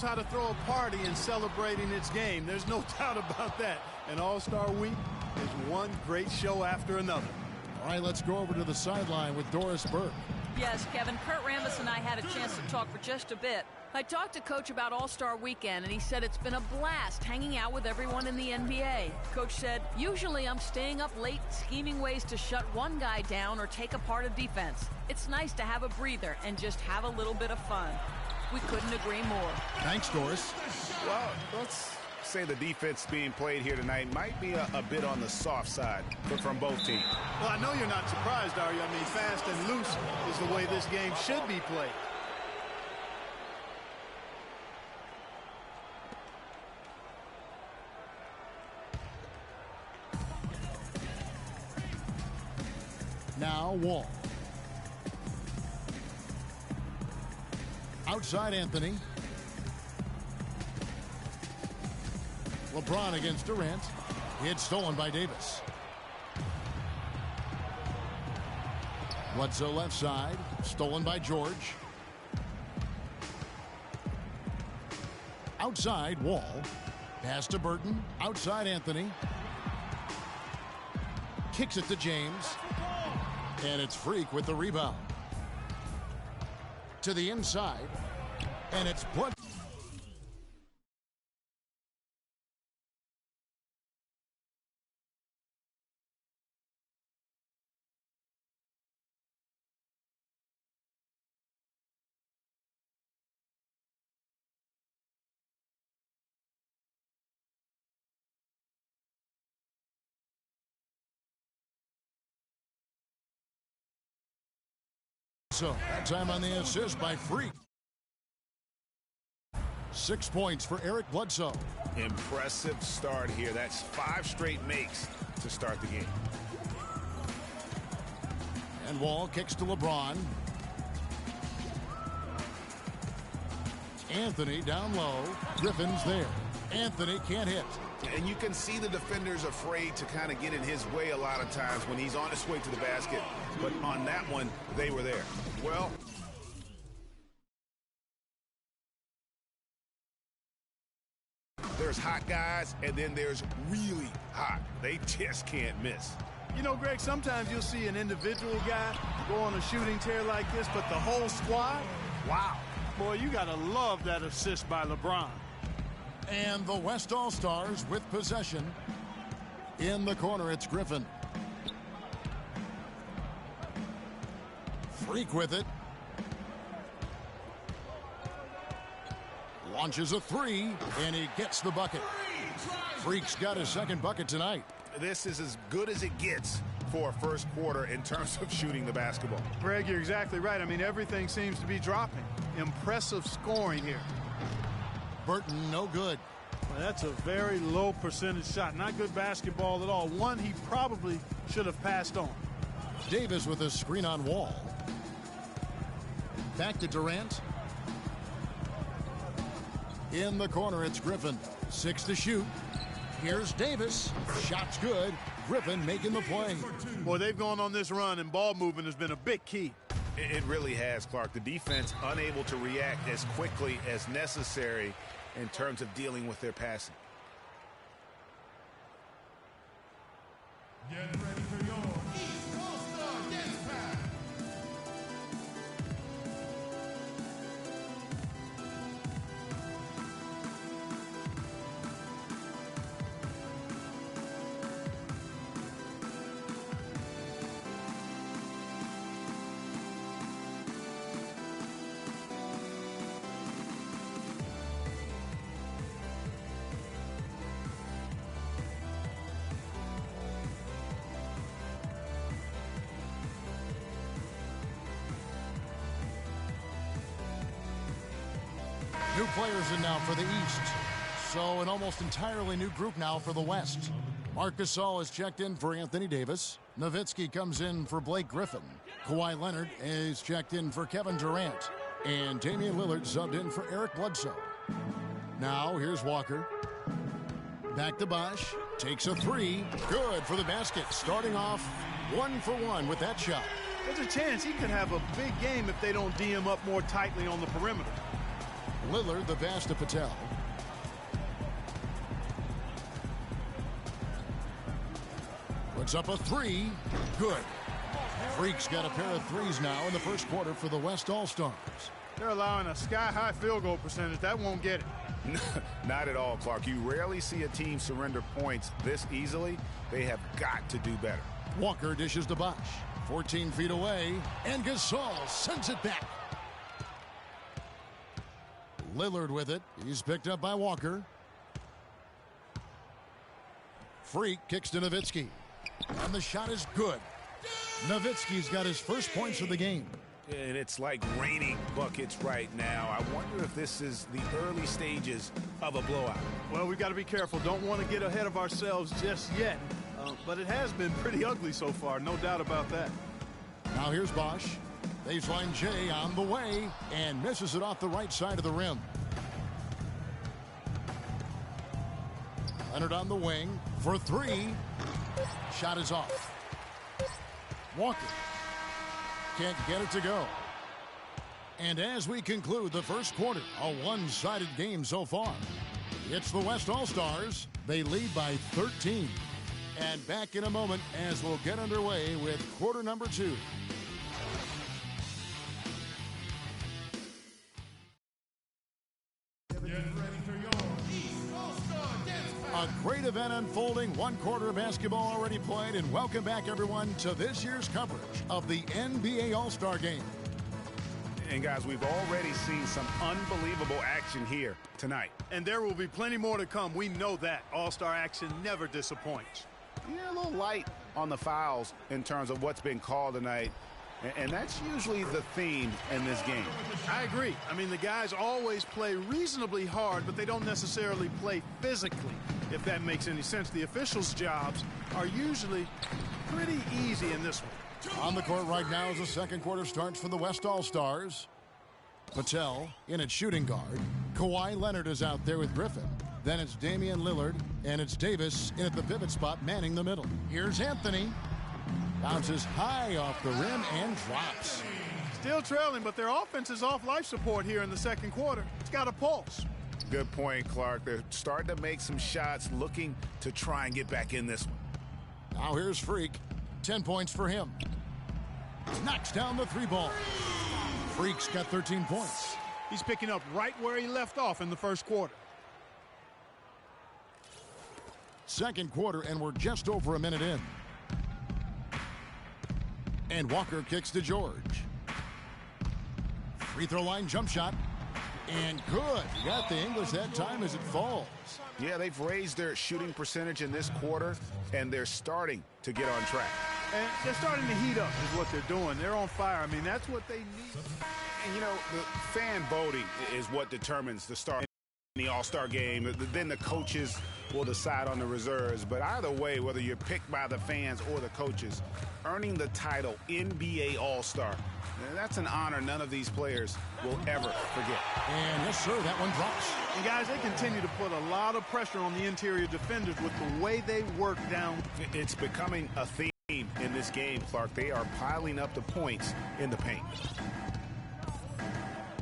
How to throw a party and celebrating its game. There's no doubt about that. And All-Star Week is one great show after another. All right, let's go over to the sideline with Doris Burke. Yes, Kevin, Kurt Rambis and I had a chance to talk for just a bit. I talked to Coach about All-Star Weekend, and he said it's been a blast hanging out with everyone in the NBA. Coach said, usually I'm staying up late scheming ways to shut one guy down or take apart a defense. It's nice to have a breather and just have a little bit of fun. We couldn't agree more. Thanks, Doris. Well, let's say the defense being played here tonight might be a bit on the soft side from both teams. Well, I know you're not surprised, are you? I mean, fast and loose is the way this game should be played. Now Wall. Outside Anthony. LeBron against Durant. It's stolen by Davis. Bledsoe left side. Stolen by George. Outside Wall. Pass to Burton. Outside Anthony. Kicks it to James. And it's Freak with the rebound. To the inside. And it's Bledsoe. That time on the assist by Freak. 6 points for Eric Bledsoe. Impressive start here. That's 5 straight makes to start the game. And Wall kicks to LeBron. Anthony down low. Griffin's there. Anthony can't hit. And you can see the defenders afraid to kind of get in his way a lot of times when he's on his way to the basket. But on that one, they were there. Well, there's hot guys, and then there's really hot. They just can't miss. You know, Greg, sometimes you'll see an individual guy go on a shooting tear like this, but the whole squad, wow. Boy, you got to love that assist by LeBron. And the West All-Stars with possession. In the corner, it's Griffin. Freak with it. Launches a three, and he gets the bucket. Freak's got his second bucket tonight. This is as good as it gets for a first quarter in terms of shooting the basketball. Greg, you're exactly right. I mean, everything seems to be dropping. Impressive scoring here. Burton, no good. Well, that's a very low percentage shot. Not good basketball at all. One he probably should have passed on. Davis with a screen on Wall. Back to Durant. In the corner, it's Griffin. 6 to shoot. Here's Davis. Shot's good. Griffin making the play. Boy, they've gone on this run, and ball movement has been a big key. It really has, Clark. The defense unable to react as quickly as necessary in terms of dealing with their passing. Get ready for your East All-Star Dance Pack. New players in now for the East. So an almost entirely new group now for the West. Marc Gasol is checked in for Anthony Davis. Nowitzki comes in for Blake Griffin. Kawhi Leonard is checked in for Kevin Durant. And Damian Lillard subbed in for Eric Bledsoe. Now here's Walker. Back to Bosh. Takes a three. Good for the basket. Starting off 1 for 1 with that shot. There's a chance he could have a big game if they don't D him up more tightly on the perimeter. Lillard the pass to Patel. Puts up a three. Good. Freak's got a pair of threes now in the first quarter for the West All-Stars. They're allowing a sky-high field goal percentage. That won't get it. Not at all, Clark. You rarely see a team surrender points this easily. They have got to do better. Walker dishes to Bosch. 14 feet away, and Gasol sends it back. Lillard with it. He's picked up by Walker. Freak kicks to Nowitzki. And the shot is good. Nowitzki's got his first points of the game. And it's like raining buckets right now. I wonder if this is the early stages of a blowout. Well, we've got to be careful. Don't want to get ahead of ourselves just yet. But it has been pretty ugly so far, no doubt about that. Now here's Bosch. Baseline J on the way and misses it off the right side of the rim. Leonard on the wing for three. Shot is off. Walker can't get it to go. And as we conclude the first quarter, a one-sided game so far. It's the West All-Stars. They lead by 13. And back in a moment as we'll get underway with quarter number 2. A great event unfolding, one quarter of basketball already played, and welcome back everyone to this year's coverage of the NBA All-Star Game. And guys, we've already seen some unbelievable action here tonight. And there will be plenty more to come. We know that. All-Star action never disappoints. Yeah, a little light on the fouls in terms of what's been called tonight. And that's usually the theme in this game. I agree. I mean, the guys always play reasonably hard, but they don't necessarily play physically, if that makes any sense. The officials' jobs are usually pretty easy in this one. On the court right now as the second quarter starts for the West All-Stars. Patel in at shooting guard. Kawhi Leonard is out there with Griffin. Then it's Damian Lillard, and it's Davis in at the pivot spot manning the middle. Here's Anthony. Bounces high off the rim and drops. Still trailing, but their offense is off life support here in the second quarter. It's got a pulse. Good point, Clark. They're starting to make some shots, looking to try and get back in this one. Now here's Freak. 10 points for him. Knocks down the three ball. Freak's got 13 points. He's picking up right where he left off in the first quarter. Second quarter, and we're just over a minute in. And Walker kicks to George. Free throw line jump shot. And good. Got the English that time as it falls. Yeah, they've raised their shooting percentage in this quarter, and they're starting to get on track. And they're starting to heat up is what they're doing. They're on fire. I mean, that's what they need. And, you know, the fan voting is what determines the start in the All-Star game. Then the coaches will decide on the reserves. But either way, whether you're picked by the fans or the coaches, earning the title NBA All-Star, that's an honor none of these players will ever forget. And yes, sir, that one drops. And guys, they continue to put a lot of pressure on the interior defenders with the way they work down. It's becoming a theme in this game, Clark. They are piling up the points in the paint.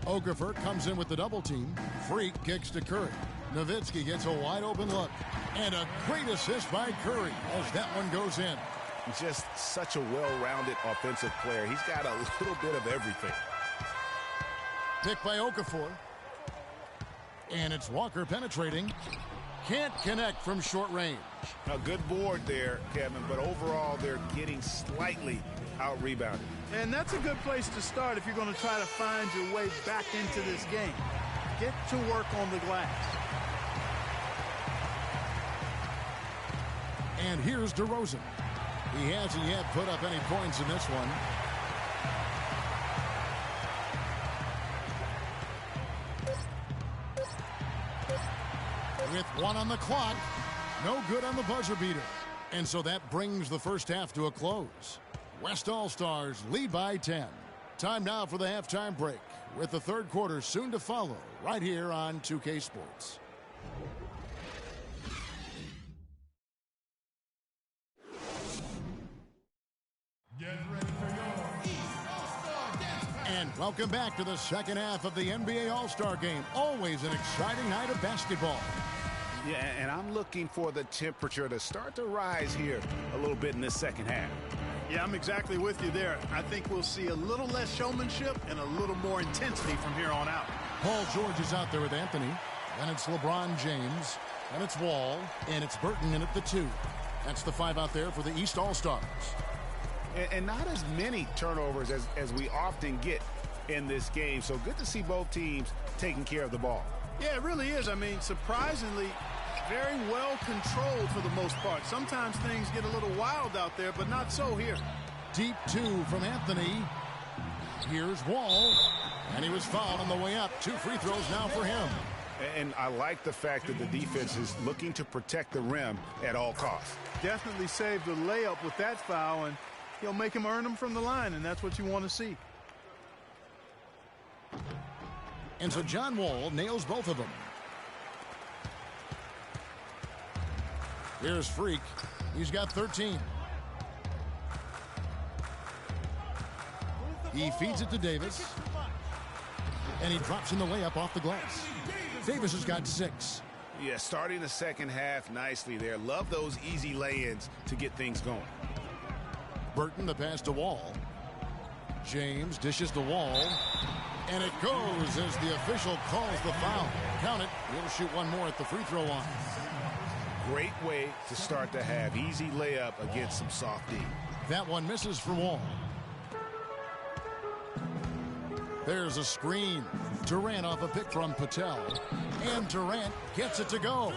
Okafor comes in with the double team. Freak kicks to Curry. Nowitzki gets a wide open look. And a great assist by Curry as that one goes in. Just such a well-rounded offensive player. He's got a little bit of everything. Picked by Okafor. And it's Walker penetrating. Can't connect from short range. A good board there, Kevin, but overall they're getting slightly out-rebounded. And that's a good place to start if you're going to try to find your way back into this game. Get to work on the glass. And here's DeRozan. He hasn't yet put up any points in this one. With one on the clock, no good on the buzzer beater. And so that brings the first half to a close. West All-Stars lead by 10. Time now for the halftime break, with the third quarter soon to follow right here on 2K Sports. Get ready for your East All-Star Dance Pass. And Welcome back to the second half of the NBA All-Star Game. Always an exciting night of basketball. Yeah, and I'm looking for the temperature to start to rise here a little bit in this second half. Yeah, I'm exactly with you there. I think we'll see a little less showmanship and a little more intensity from here on out. Paul George is out there with Anthony. Then it's LeBron James. Then it's Wall. And it's Burton in at the 2. That's the 5 out there for the East All-Stars. And not as many turnovers as we often get in this game. So good to see both teams taking care of the ball. Yeah, it really is. I mean, surprisingly, very well controlled for the most part. Sometimes things get a little wild out there, but not so here. Deep 2 from Anthony. Here's Wall. And he was fouled on the way up. 2 free throws now for him. And I like the fact that the defense is looking to protect the rim at all costs. Definitely saved the layup with that foul, and he'll make him earn them from the line, and that's what you want to see. And so John Wall nails both of them. Here's Freak. He's got 13. He feeds it to Davis. And he drops in the layup off the glass. Davis has got 6. Yeah, starting the second half nicely there. Love those easy lay-ins to get things going. Burton, the pass to Wall. James dishes to Wall. And it goes as the official calls the foul. Count it. He'll shoot one more at the free throw line. Great way to start the half. Easy layup against some soft D. That one misses for Wall. There's a screen. Durant off a pick from Patel. And Durant gets it to go.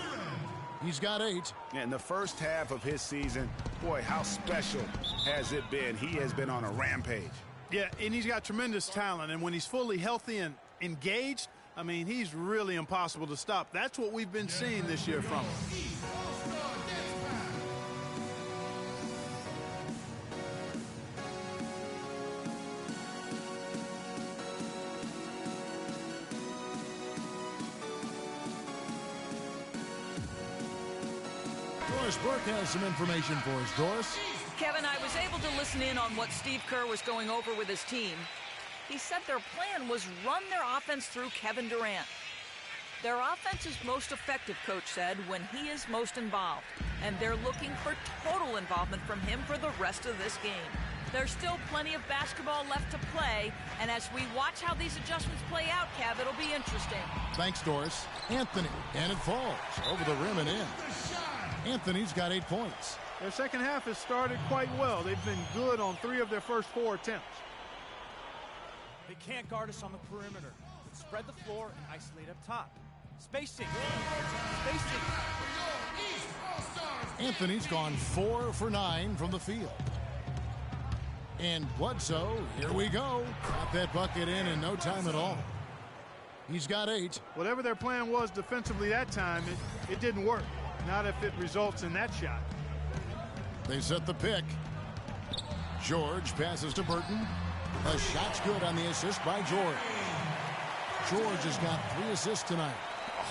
He's got 8. In the first half of his season, boy, how special has it been? He has been on a rampage. Yeah, and he's got tremendous talent, and when he's fully healthy and engaged, I mean, he's really impossible to stop. That's what we've been seeing this year from him. Doris Burke has some information for us. Doris? Kevin, I was able to listen in on what Steve Kerr was going over with his team. He said their plan was run their offense through Kevin Durant. Their offense is most effective, Coach said, when he is most involved. And they're looking for total involvement from him for the rest of this game. There's still plenty of basketball left to play, and as we watch how these adjustments play out, Kev, it'll be interesting. Thanks, Doris. Anthony, and it falls over the rim and in. Anthony's got 8 points. Their second half has started quite well. They've been good on 3 of their first 4 attempts. They can't guard us on the perimeter. But spread the floor and isolate up top. Spacing. Spacing. Anthony's gone 4 for 9 from the field. And Bledsoe, here we go. Got that bucket in no time at all. He's got 8. Whatever their plan was defensively that time, it didn't work. Not if it results in that shot. They set the pick. George passes to Burton. The shot's good on the assist by George. George has got 3 assists tonight.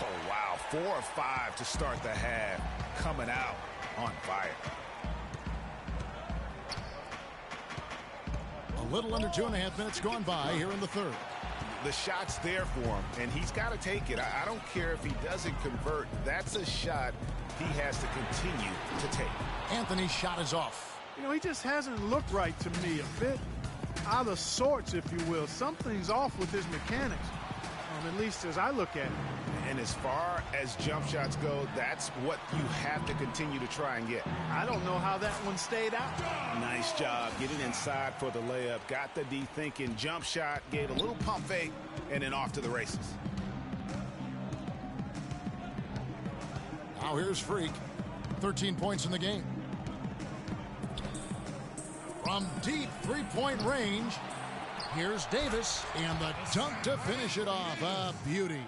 Oh, wow. 4 or 5 to start the half. Coming out on fire. A little under 2.5 minutes gone by here in the third. The shot's there for him, and he's got to take it. I don't care if he doesn't convert. That's a shot he has to continue to take. Anthony's shot is off. You know, he just hasn't looked right to me. A bit out of sorts, if you will. Something's off with his mechanics, at least as I look at it. And as far as jump shots go, that's what you have to continue to try and get. I don't know how that one stayed out. Nice job getting inside for the layup. Got the D thinking. Jump shot, gave a little pump fake, and then off to the races. Now here's Freak. 13 points in the game. From deep three-point range, here's Davis, and the dunk to finish it off. A beauty.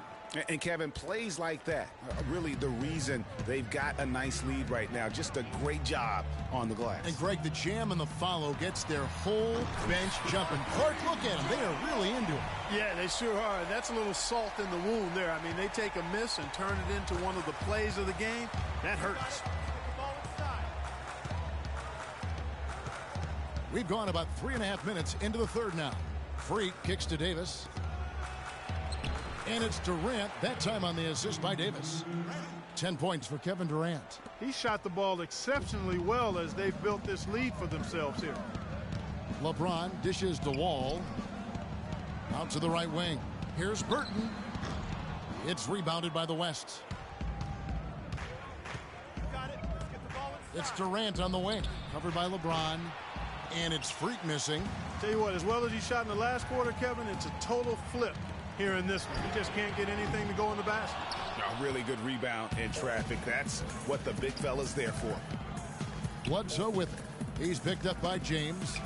And Kevin, plays like that are really the reason they've got a nice lead right now. Just a great job on the glass. And Greg, the jam and the follow gets their whole bench jumping. Clark, look at them. They are really into it. Yeah, they sure are. That's a little salt in the wound there. I mean, they take a miss and turn it into one of the plays of the game. That hurts. We've gone about 3.5 minutes into the third now. Freak kicks to Davis. And it's Durant, that time on the assist by Davis. 10 points for Kevin Durant. He shot the ball exceptionally well as they've built this lead for themselves here. LeBron dishes to Wall. Out to the right wing. Here's Burton. It's rebounded by the West. It's Durant on the wing. Covered by LeBron. And it's Freak missing. Tell you what, as well as he shot in the last quarter, Kevin, it's a total flip here in this one. He just can't get anything to go in the basket. A really good rebound in traffic. That's what the big fella's there for. Bledsoe with it. He's picked up by James.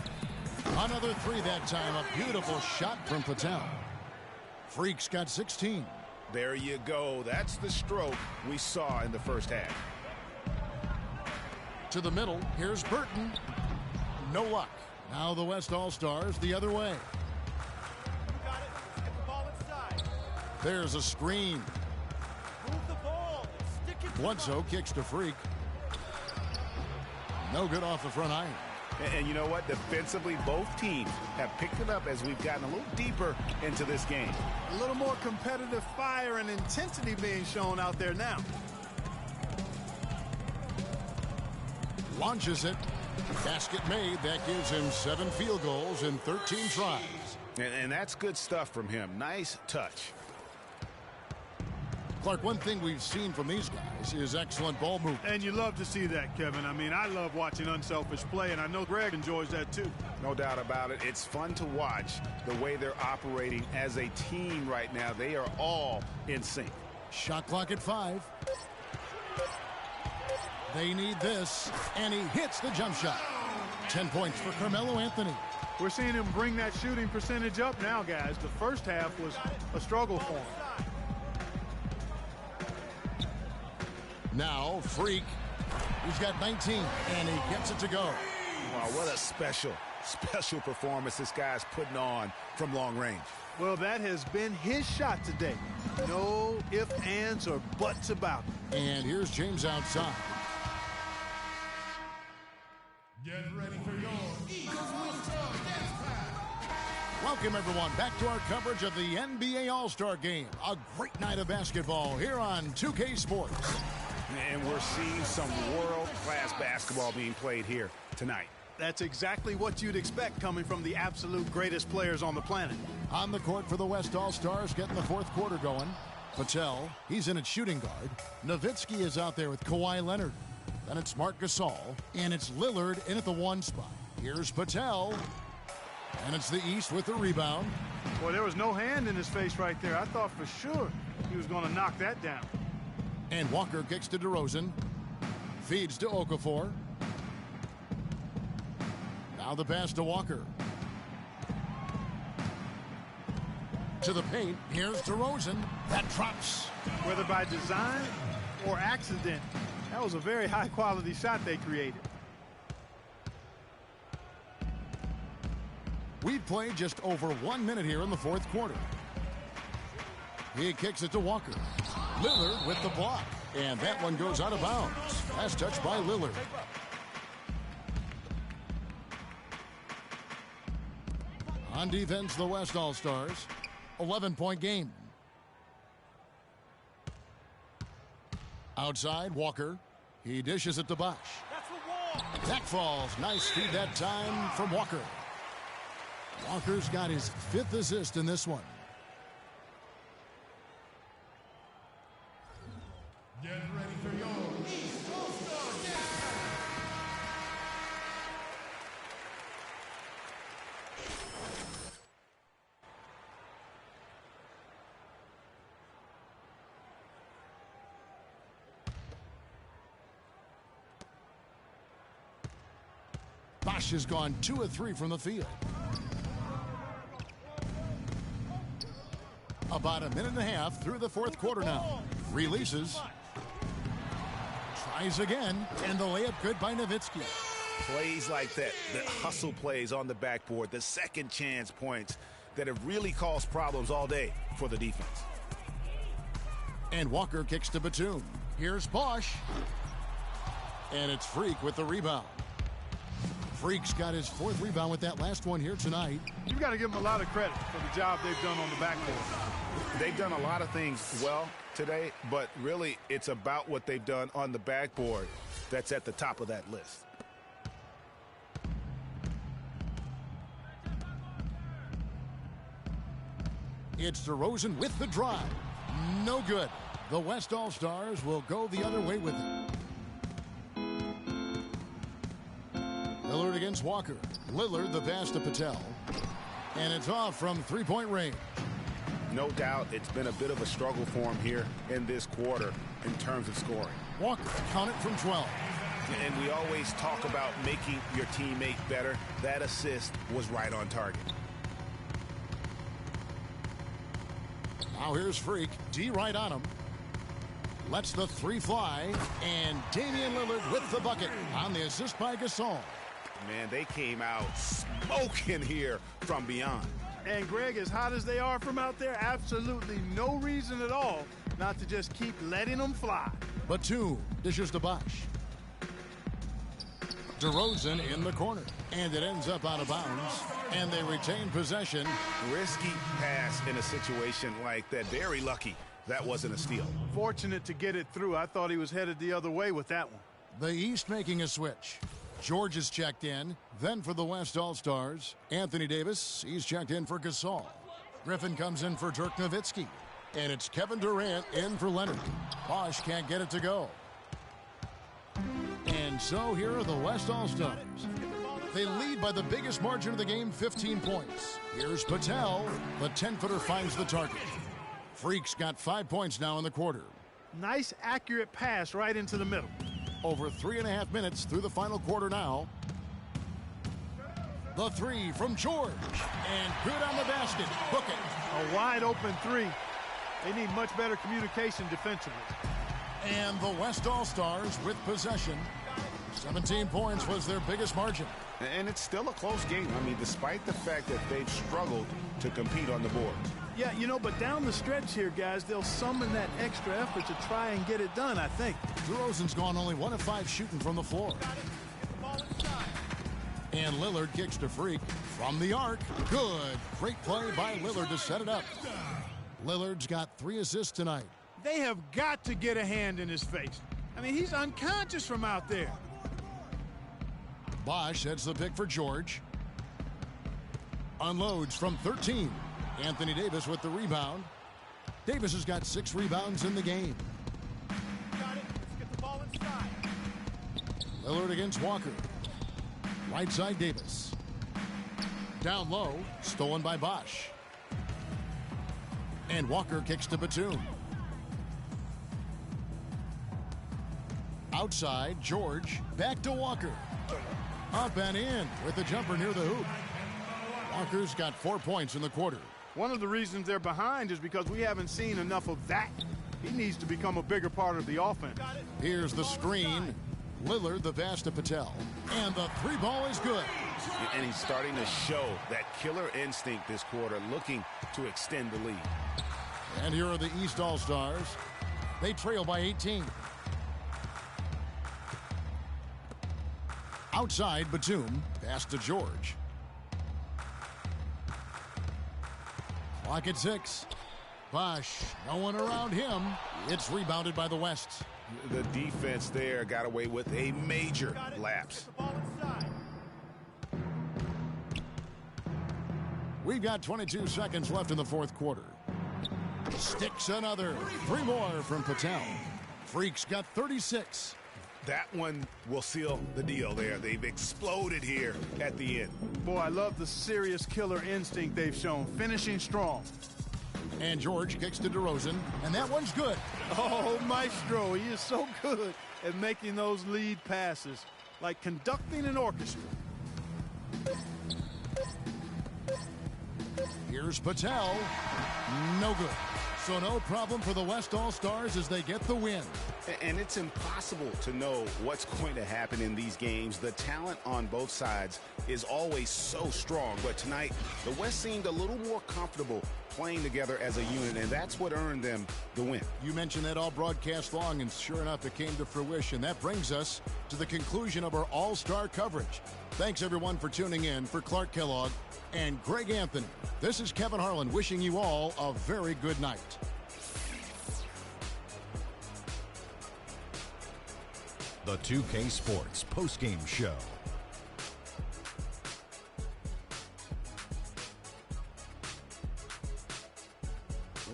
Another three that time. A beautiful shot from Patel. Freak's got 16. There you go. That's the stroke we saw in the first half. To the middle. Here's Burton. No luck. Now the West All-Stars the other way. There's a screen. Move the ball. Stick it. Bledsoe kicks to Freak. No good off the front iron. And you know what? Defensively, both teams have picked it up as we've gotten a little deeper into this game. A little more competitive fire and intensity being shown out there now. Launches it. Basket made. That gives him 7 field goals in 13 tries. And that's good stuff from him. Nice touch. Clark, one thing we've seen from these guys is excellent ball movement. And you love to see that, Kevin. I mean, I love watching unselfish play, and I know Greg enjoys that too. No doubt about it. It's fun to watch the way they're operating as a team right now. They are all in sync. Shot clock at 5. They need this, and he hits the jump shot. 10 points for Carmelo Anthony. We're seeing him bring that shooting percentage up now, guys. The first half was a struggle for him. Now, Freak. He's got 19, and he gets it to go. Wow, what a special performance this guy's putting on from long range. Well, that has been his shot today. No ifs, ands, or buts about it. And here's James outside. Get ready for your East All-Star Dance Pass. Welcome, everyone, back to our coverage of the NBA All-Star Game. A great night of basketball here on 2K Sports. And we're seeing some world-class basketball being played here tonight. That's exactly what you'd expect coming from the absolute greatest players on the planet. On the court for the West All-Stars, getting the fourth quarter going. Patel, he's in at shooting guard. Nowitzki is out there with Kawhi Leonard. Then it's Marc Gasol, and it's Lillard in at the 1 spot. Here's Patel, and it's the East with the rebound. Boy, there was no hand in his face right there. I thought for sure he was going to knock that down. And Walker kicks to DeRozan. Feeds to Okafor. Now the pass to Walker. To the paint. Here's DeRozan. That drops. Whether by design or accident, that was a very high-quality shot they created. We've played just over 1 minute here in the fourth quarter. He kicks it to Walker. Lillard with the block. And that one goes out of bounds. Last touch by Lillard. On defense, the West All-Stars. 11-point game. Outside, Walker. He dishes it to Bosch. That falls. Nice feed that time from Walker. Walker's got his 5th assist in this one. Get ready for your East All-Star Dance Bosch has gone 2 of 3 from the field. About a minute and a half through the fourth quarter now. Releases. Tries again, and the layup good by Nowitzki. Plays like that, the hustle plays on the backboard, the second chance points that have really caused problems all day for the defense. And Walker kicks to Batum. Here's Bosch. And it's Freak with the rebound. Freak's got his 4th rebound with that last one here tonight. You've got to give them a lot of credit for the job they've done on the backboard. They've done a lot of things well today, but really it's about what they've done on the backboard that's at the top of that list. It's DeRozan with the drive. No good. The West All-Stars will go the other way with it. Lillard against Walker. Lillard the pass to Patel. And it's off from three-point range. No doubt it's been a bit of a struggle for him here in this quarter in terms of scoring. Walker counted from 12. And we always talk about making your teammate better. That assist was right on target. Now here's Freak. D right on him. Lets the 3 fly. And Damian Lillard with the bucket on the assist by Gasol. Man, they came out smoking here from beyond. And Greg, as hot as they are from out there, absolutely no reason at all not to just keep letting them fly. Batum dishes to Bosh. DeRozan in the corner. And it ends up out of bounds. And they retain possession. Risky pass in a situation like that. Very lucky that wasn't a steal. Fortunate to get it through. I thought he was headed the other way with that one. The East making a switch. George is checked in. Then for the West All-Stars, Anthony Davis. He's checked in for Gasol. Griffin comes in for Dirk Nowitzki. And it's Kevin Durant in for Leonard. Bosh can't get it to go. And so here are the West All-Stars. They lead by the biggest margin of the game, 15 points. Here's Patel. The 10-footer finds the target. Freak's got 5 points now in the quarter. Nice, accurate pass right into the middle. Over 3.5 minutes through the final quarter now. The 3 from George. And good on the basket. Book it. A wide open 3. They need much better communication defensively. And the West All-Stars with possession. 17 points was their biggest margin. And it's still a close game. I mean, despite the fact that they've struggled to compete on the board. Yeah, you know, but down the stretch here, guys, they'll summon that extra effort to try and get it done, I think. DeRozan's gone only 1 of 5 shooting from the floor. And Lillard kicks to Freak from the arc. Good. Great play by Lillard to set it up. Lillard's got 3 assists tonight. They have got to get a hand in his face. I mean, he's unconscious from out there. Bosh heads the pick for George. Unloads from 13. Anthony Davis with the rebound. Davis has got 6 rebounds in the game. Got it. Let's get the ball inside. Lillard against Walker. Right side Davis. Down low. Stolen by Bosh. And Walker kicks to Batum. Outside, George. Back to Walker. Up and in with the jumper near the hoop. Walker's got 4 points in the quarter. One of the reasons they're behind is because we haven't seen enough of that. He needs to become a bigger part of the offense. Here's the screen. Lillard the pass to Patel. And the 3 ball is good. And he's starting to show that killer instinct this quarter, looking to extend the lead. And here are the East All-Stars. They trail by 18. Outside, Batum. Pass to George. Clock at 6. Bosh, no one around him. It's rebounded by the West. The defense there got away with a major lapse. Get the ball inside. We've got 22 seconds left in the 4th quarter. Sticks another. 3 more from Patel. Freak's got 36. That one will seal the deal there. They've exploded here at the end. Boy, I love the serious killer instinct they've shown, finishing strong. And George kicks to DeRozan, and that one's good. Oh, Maestro, he is so good at making those lead passes, like conducting an orchestra. Here's Patel. No good. So no problem for the West All-Stars as they get the win. And it's impossible to know what's going to happen in these games. The talent on both sides is always so strong. But tonight, the West seemed a little more comfortable playing together as a unit, and that's what earned them the win. You mentioned that all broadcast long, and sure enough, it came to fruition. That brings us to the conclusion of our All-Star coverage. Thanks, everyone, for tuning in. For Clark Kellogg and Greg Anthony, this is Kevin Harlan wishing you all a very good night. The 2K Sports postgame show.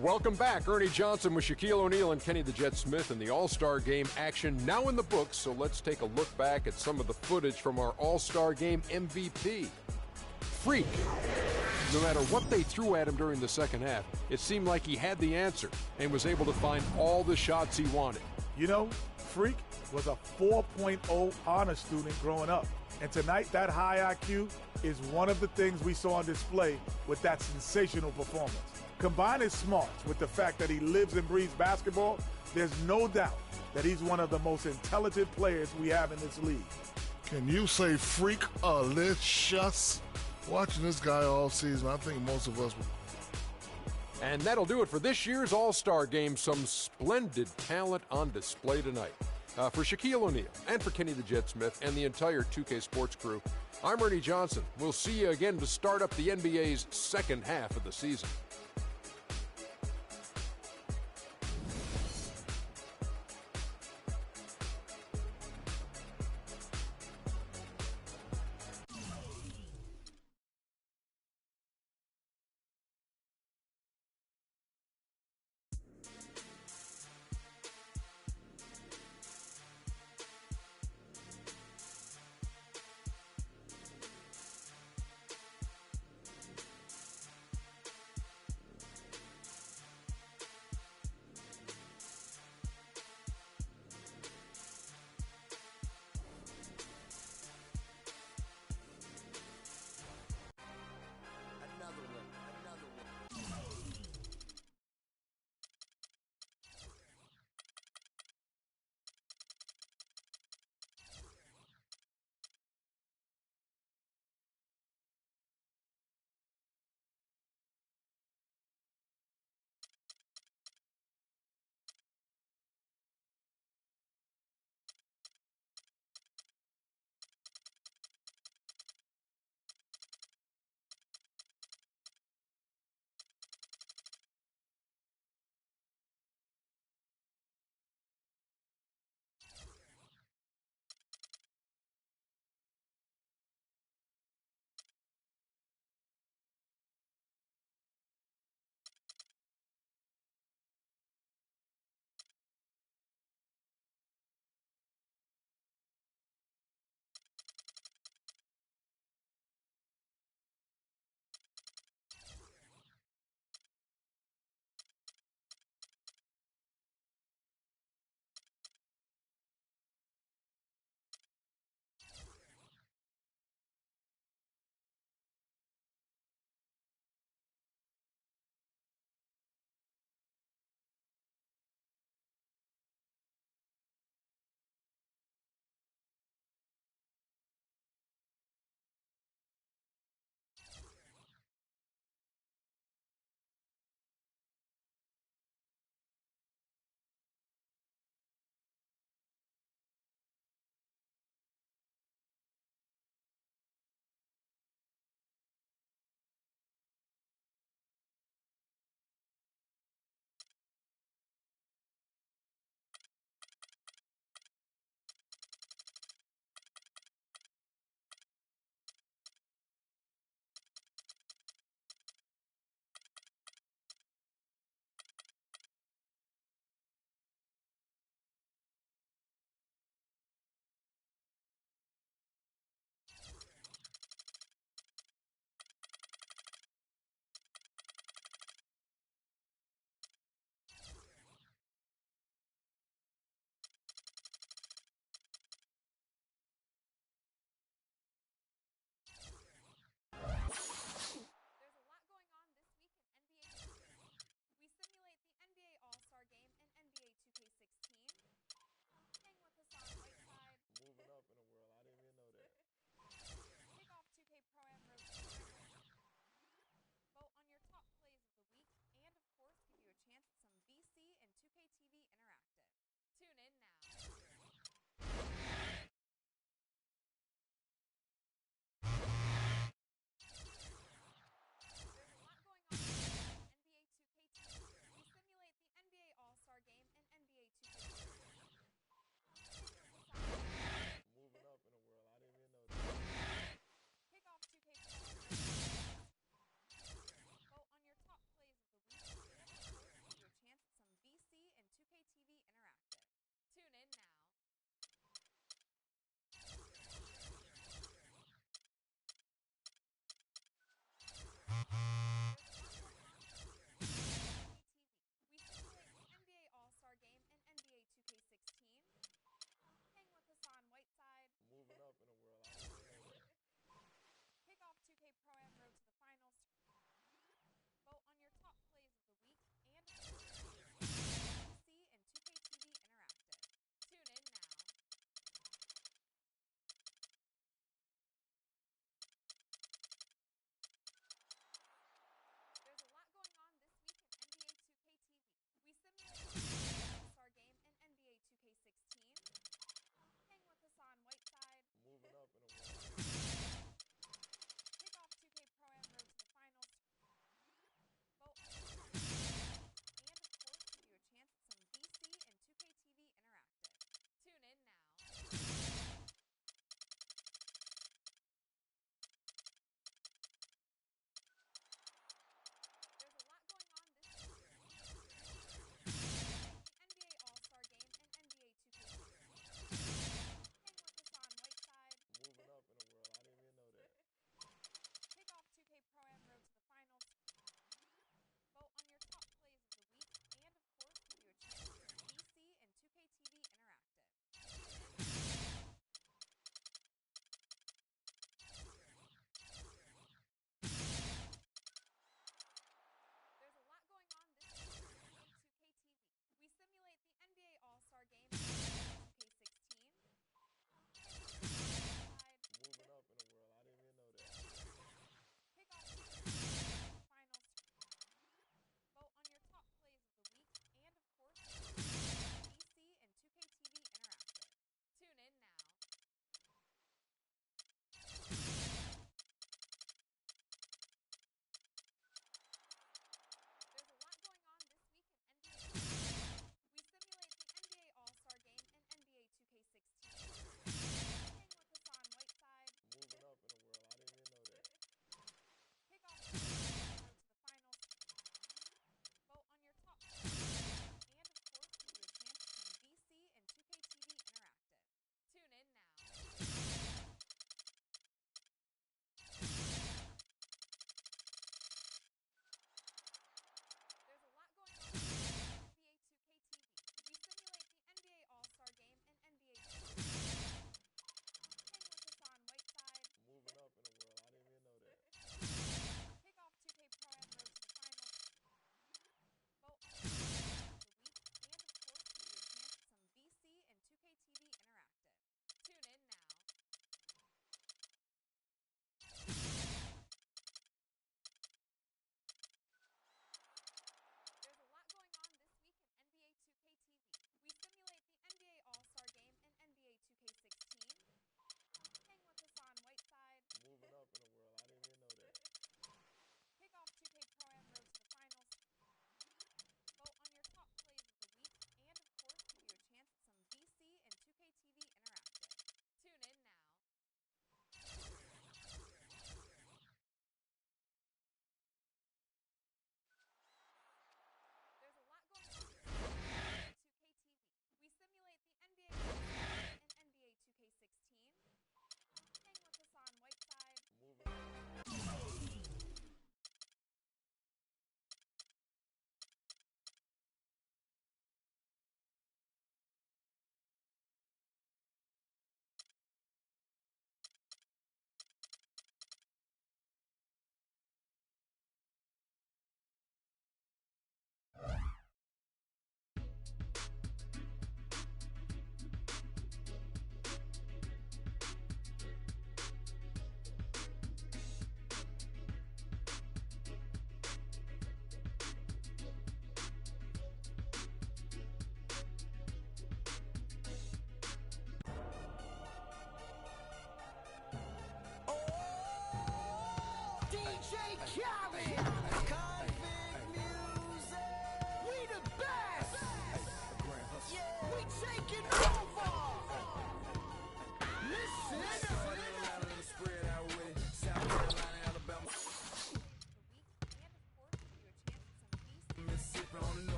Welcome back. Ernie Johnson with Shaquille O'Neal and Kenny the Jet Smith in the All-Star Game action now in the books. So let's take a look back at some of the footage from our All-Star Game MVP. Freak. No matter what they threw at him during the second half, it seemed like he had the answer and was able to find all the shots he wanted. You know, Freak was a 4.0 honor student growing up. And tonight, that high IQ is one of the things we saw on display with that sensational performance. Combine his smarts with the fact that he lives and breathes basketball, there's no doubt that he's one of the most intelligent players we have in this league. Can you say freak-alicious? Watching this guy all season, I think most of us would. And that'll do it for this year's All-Star Game. Some splendid talent on display tonight. For Shaquille O'Neal and for Kenny the Jet Smith and the entire 2K Sports crew, I'm Ernie Johnson. We'll see you again to start up the NBA's second half of the season.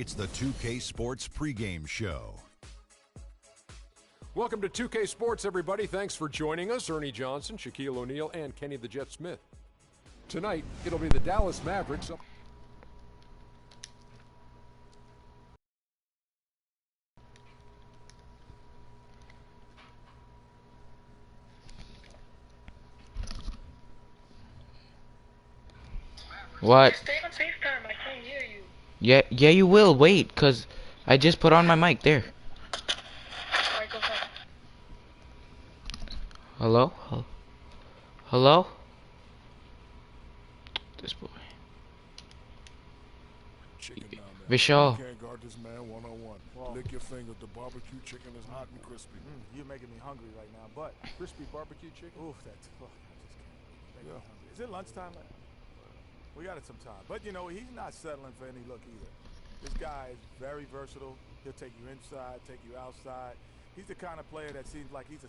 It's the 2K Sports pregame show. Welcome to 2K Sports, everybody. Thanks for joining us. Ernie Johnson, Shaquille O'Neal, and Kenny the Jet Smith. Tonight, it'll be the Dallas Mavericks. What? Stay on FaceTime, I can't hear you. Yeah, you will. Wait, cause I just put on my mic there. Alright, go ahead. Hello? Hello? This boy. Vishal. You can't guard this man one-on-one. Lick your finger. The barbecue chicken is hot and crispy. You're making me hungry right now, but Crispy barbecue chicken. oof, that's I just can't. Make me hungry. Is it lunchtime? We got it some time, but you know he's not settling for any look either. This guy is very versatile. He'll take you inside, take you outside. He's the kind of player that seems like he's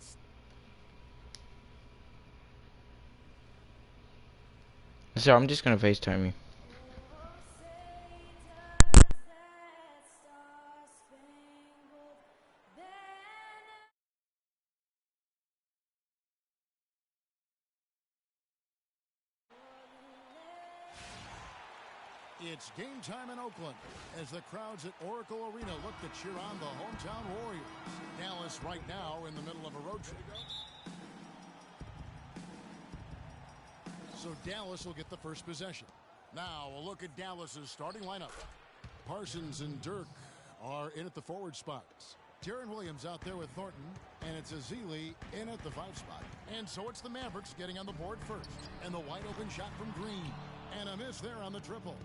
a. Sir, I'm just gonna FaceTime you. It's game time in Oakland as the crowds at Oracle Arena look to cheer on the hometown Warriors. Dallas right now in the middle of a road trip. So Dallas will get the first possession. Now a look at Dallas's starting lineup. Parsons and Dirk are in at the forward spots. Jaron Williams out there with Thornton, and it's Ezeli in at the 5 spot. And so it's the Mavericks getting on the board first. And the wide open shot from Green. And a miss there on the triple.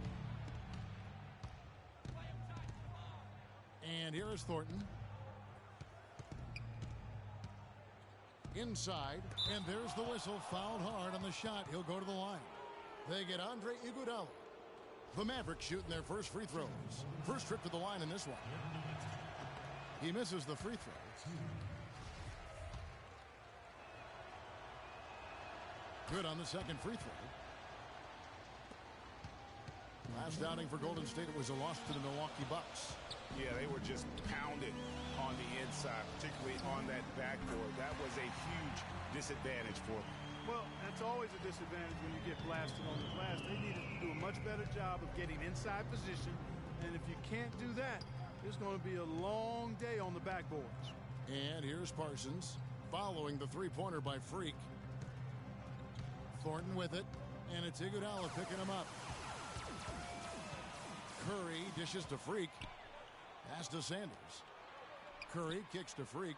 And here is Thornton. Inside, and there's the whistle. Fouled hard on the shot. He'll go to the line. They get Andre Iguodala. The Mavericks shooting their first free throws. First trip to the line in this one. He misses the free throw. Good on the second free throw. Last outing for Golden State, it was a loss to the Milwaukee Bucks. Yeah, they were just pounded on the inside, particularly on that backboard. That was a huge disadvantage for them. Well, that's always a disadvantage when you get blasted on the glass. They needed to do a much better job of getting inside position, and if you can't do that, it's going to be a long day on the backboards. And here's Parsons following the three-pointer by Freak. Thornton with it, and it's Iguodala picking him up. Curry dishes to Freak. Pass to Sanders. Curry kicks to Freak.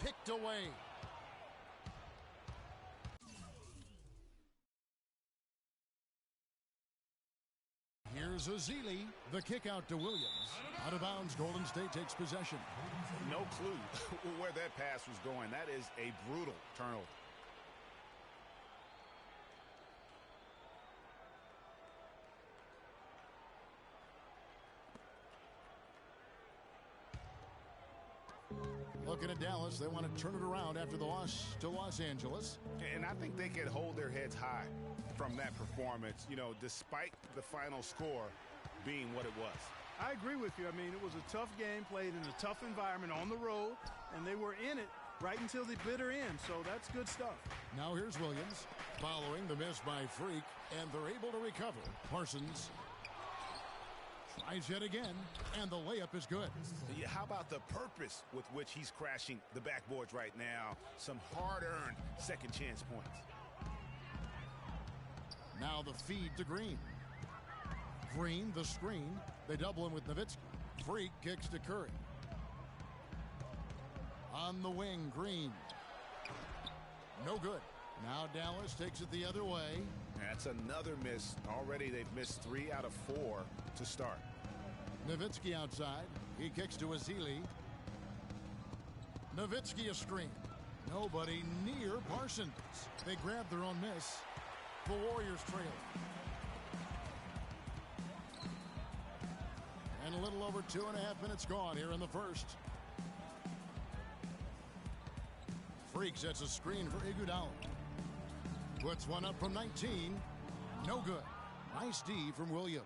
Picked away. Here's Ezeli. The kick out to Williams. Out of bounds, Golden State takes possession. No clue where that pass was going. That is a brutal turnover. Looking at Dallas, they want to turn it around after the loss to Los Angeles. And I think they could hold their heads high from that performance, you know, despite the final score being what it was. I agree with you. I mean, it was a tough game played in a tough environment on the road, and they were in it right until the bitter end, so that's good stuff. Now here's Williams following the miss by Freak, and they're able to recover. Parsons tries yet again, and the layup is good. Yeah, how about the purpose with which he's crashing the backboards right now? Some hard-earned second chance points. Now the feed to Green. Green, the screen. They double him with Nowitzki. Freak kicks to Curry. On the wing, Green. No good. Now Dallas takes it the other way, That's another miss. Already they've missed 3 out of 4 to start. Nowitzki outside. He kicks to Ezeli. Nowitzki a screen. Nobody near Parsons. They grab their own miss. The Warriors trail. And a little over 2.5 minutes gone here in the first. Freak sets a screen for Iguodala. Puts one up from 19. No good. Nice D from Williams.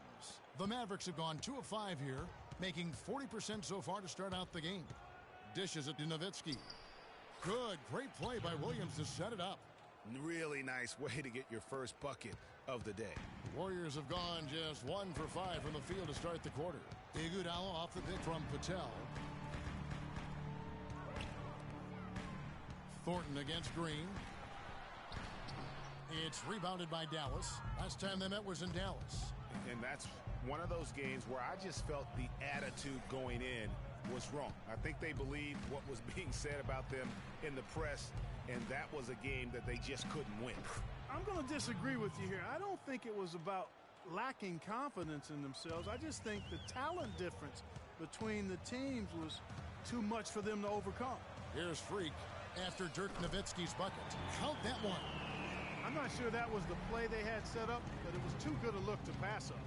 The Mavericks have gone 2 of 5 here, making 40% so far to start out the game. Dishes it to Nowitzki. Good. Great play by Williams to set it up. Really nice way to get your first bucket of the day. Warriors have gone just 1 for 5 from the field to start the quarter. Iguodala off the pick from Patel. Thornton against Green. It's rebounded by Dallas. Last time they met was in Dallas. And that's one of those games where I just felt the attitude going in was wrong. I think they believed what was being said about them in the press, and that was a game that they just couldn't win. I'm going to disagree with you here. I don't think it was about lacking confidence in themselves. I just think the talent difference between the teams was too much for them to overcome. Here's Freak after Dirk Nowitzki's bucket. Count that one. I'm not sure that was the play they had set up, but it was too good a look to pass up.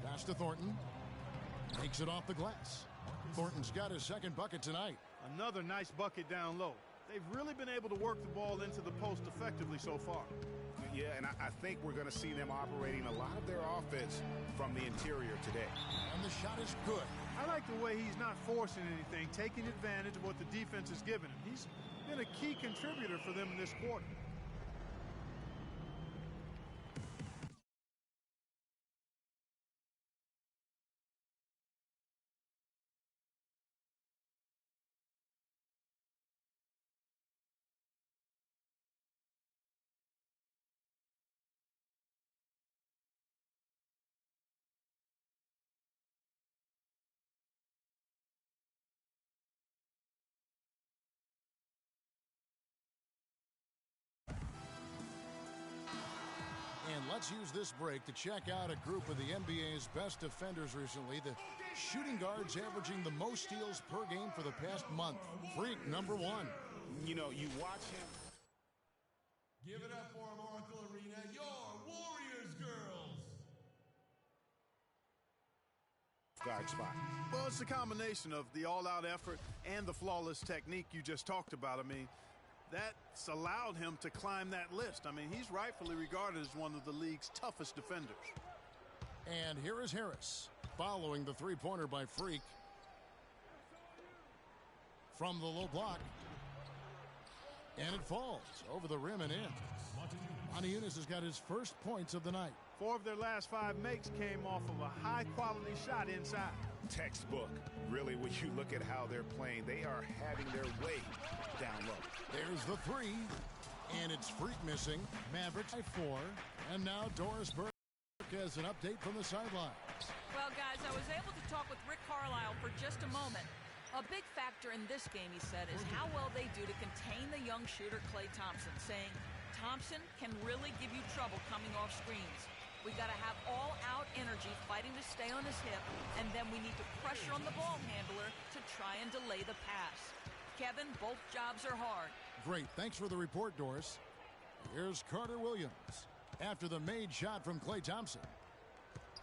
Pass to Thornton. Takes it off the glass. Thornton's got his second bucket tonight. Another nice bucket down low. They've really been able to work the ball into the post effectively so far. Yeah, and I think we're going to see them operating a lot of their offense from the interior today. And the shot is good. I like the way he's not forcing anything, taking advantage of what the defense has given him. He's been a key contributor for them in this quarter. And let's use this break to check out a group of the NBA's best defenders recently. The shooting guards averaging the most steals per game for the past month. Freak, number 1. You know, you watch him. Give it up for him, Oracle Arena, your Warriors girls. Guard spot. Well, it's a combination of the all-out effort and the flawless technique you just talked about. I mean, that's allowed him to climb that list. I mean, he's rightfully regarded as one of the league's toughest defenders. And here is Harris, following the three-pointer by Freak. From the low block. And it falls over the rim and in. Montejunas has got his first points of the night. 4 of their last 5 makes came off of a high-quality shot inside. Textbook. Really, when you look at how they're playing, they are having their way down low. There's the 3. And it's Freak missing. Mavericks by 4. And now Doris Burke has an update from the sidelines. Well, guys, I was able to talk with Rick Carlisle for just a moment. A big factor in this game, he said, is how well they do to contain the young shooter Klay Thompson, saying Thompson can really give you trouble coming off screens. We got to have all-out energy fighting to stay on his hip, and then we need to pressure on the ball handler to try and delay the pass. Kevin, both jobs are hard. Great. Thanks for the report, Doris. Here's Carter Williams after the made shot from Klay Thompson.